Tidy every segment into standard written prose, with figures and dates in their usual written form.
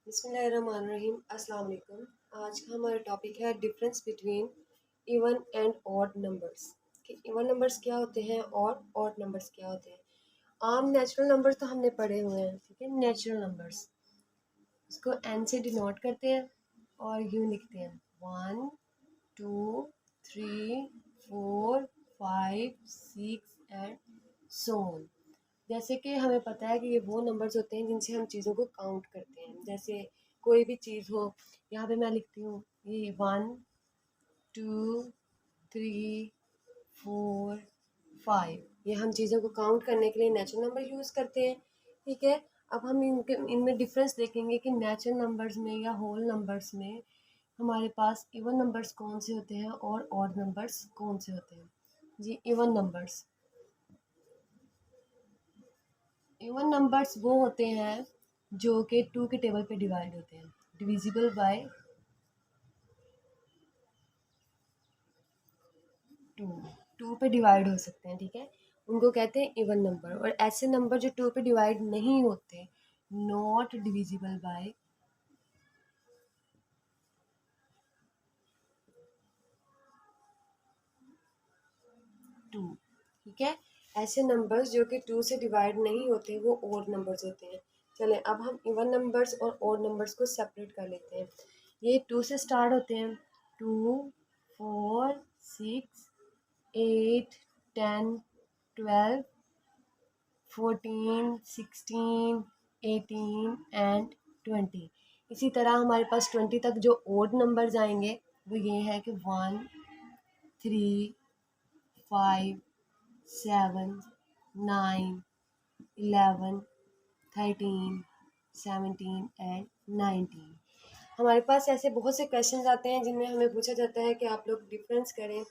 बिस्मिल्लाहिर्रहमानिर्रहीम। अस्सलाम वालेकुम। आज का हमारा टॉपिक है difference between even and odd numbers कि इवन नंबर्स क्या होते हैं और ऑड नंबर्स क्या होते हैं। आम नेचुरल नंबर्स तो हमने पढ़े हुए हैं, ठीक है। नेचुरल नंबर्स इसको एन से डिनोट करते हैं और यूँ लिखते हैं 1 2 3 4 5 6 एंड सो ऑन। जैसे कि हमें पता है कि ये वो नंबर्स होते हैं जिनसे हम चीज़ों को काउंट करते हैं। जैसे कोई भी चीज़ हो, यहाँ पे मैं लिखती हूँ ये 1 2 3 4 5, ये हम चीज़ों को काउंट करने के लिए नेचुरल नंबर यूज़ करते हैं, ठीक है। अब हम इनमें डिफरेंस देखेंगे कि नेचुरल नंबर्स में या होल नंबर्स में हमारे पास इवन नंबर्स कौन से होते हैं और ऑड नंबर्स कौन से होते हैं। जी, इवन नंबर्स वो होते हैं जो कि 2 के टेबल पे डिवाइड होते हैं, डिविजिबल बाय 2, 2 पे डिवाइड हो सकते हैं, ठीक है। उनको कहते हैं इवन नंबर। और ऐसे नंबर जो 2 पे डिवाइड नहीं होते, नॉट डिविजिबल बाय 2, ठीक है। ऐसे नंबर्स जो कि 2 से डिवाइड नहीं होते वो ऑड नंबर्स होते हैं। चलें, अब हम इवन नंबर्स और ऑड नंबर्स को सेपरेट कर लेते हैं। ये 2 से स्टार्ट होते हैं, 2 4 6 8 10 12 14 16 18 एंड 20। इसी तरह हमारे पास 20 तक जो ओड नंबर्स आएंगे वो ये है कि 1 3 5 7 9 11 13 17 एंड 19। हमारे पास ऐसे बहुत से क्वेश्चंस आते हैं जिनमें हमें पूछा जाता है कि आप लोग डिफरेंस करें,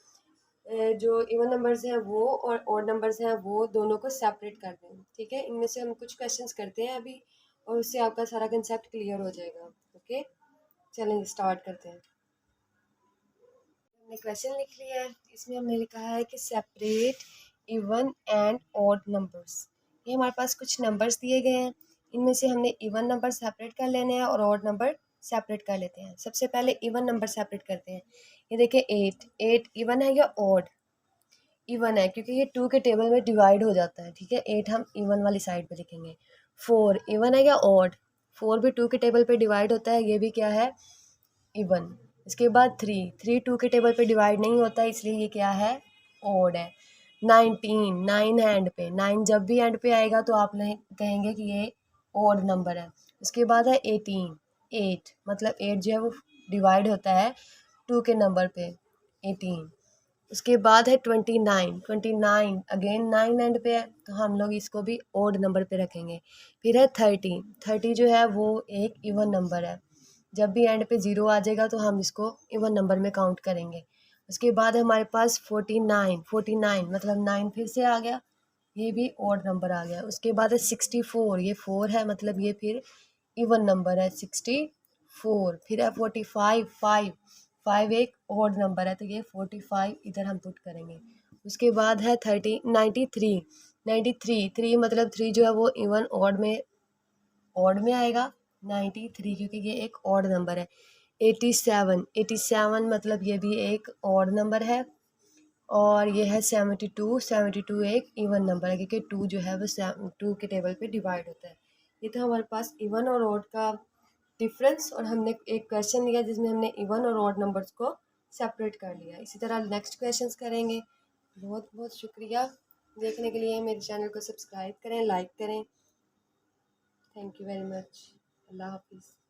जो इवन नंबर्स हैं वो और ऑड नंबर्स हैं वो दोनों को सेपरेट कर दें, ठीक है। इनमें से हम कुछ क्वेश्चंस करते हैं अभी और उससे आपका सारा कंसेप्ट क्लियर हो जाएगा। ओके, चलें स्टार्ट करते हैं। हमने क्वेश्चन लिख लिया है, इसमें हमने लिखा है कि separate even and odd numbers. ये हमारे पास कुछ नंबर्स दिए गए हैं, इनमें से हमने इवन नंबर सेपरेट कर लेने हैं और ऑड नंबर सेपरेट कर लेते हैं। सबसे पहले इवन नंबर सेपरेट करते हैं। ये देखिए 8 इवन है या ऑड? इवन है क्योंकि ये 2 के टेबल में डिवाइड हो जाता है, ठीक है। 8 हम इवन वाली साइड पे लिखेंगे। 4 इवन है या ऑड? 4 भी 2 के टेबल पे डिवाइड होता है, ये भी क्या है? इवन। इसके बाद 3 2 के टेबल पे डिवाइड नहीं होता है, इसलिए ये क्या है? ऑड है। 19 9 है एंड पे, 9 जब भी एंड पे आएगा तो आप कहेंगे कि ये ऑड नंबर है। उसके बाद है 18 8, मतलब 8 जो है वो डिवाइड होता है 2 के नंबर पे, 18। उसके बाद है 29 अगेन 9 एंड पे है तो हम लोग इसको भी ओड नंबर पे रखेंगे। फिर है 30 जो है वो एक इवन नंबर है, जब भी एंड पे ज़ीरो आ जाएगा तो हम इसको इवन नंबर में काउंट करेंगे। उसके बाद है हमारे पास 49 मतलब 9 फिर से आ गया, ये भी ऑड नंबर आ गया। उसके बाद है 64, ये 4 है मतलब ये फिर इवन नंबर है 64। फिर है 45 5 एक ऑड नंबर है तो ये 45 इधर हम पुट करेंगे। उसके बाद है 93 3 मतलब 3 जो है वो इवन ऑड में आएगा 93 क्योंकि ये एक ऑड नंबर है। 87 मतलब ये भी एक ऑड नंबर है। और ये है 72 एक इवन नंबर है क्योंकि 2 जो है वो 2 के टेबल पे डिवाइड होता है। ये था हमारे पास इवन और ऑड का डिफरेंस, और हमने एक क्वेश्चन लिया जिसमें हमने इवन और ऑड नंबर्स को सेपरेट कर लिया। इसी तरह नेक्स्ट क्वेश्चंस करेंगे। बहुत बहुत शुक्रिया देखने के लिए। मेरे चैनल को सब्सक्राइब करें, लाइक करें। Thank you very much. अल्लाह हाफिज़।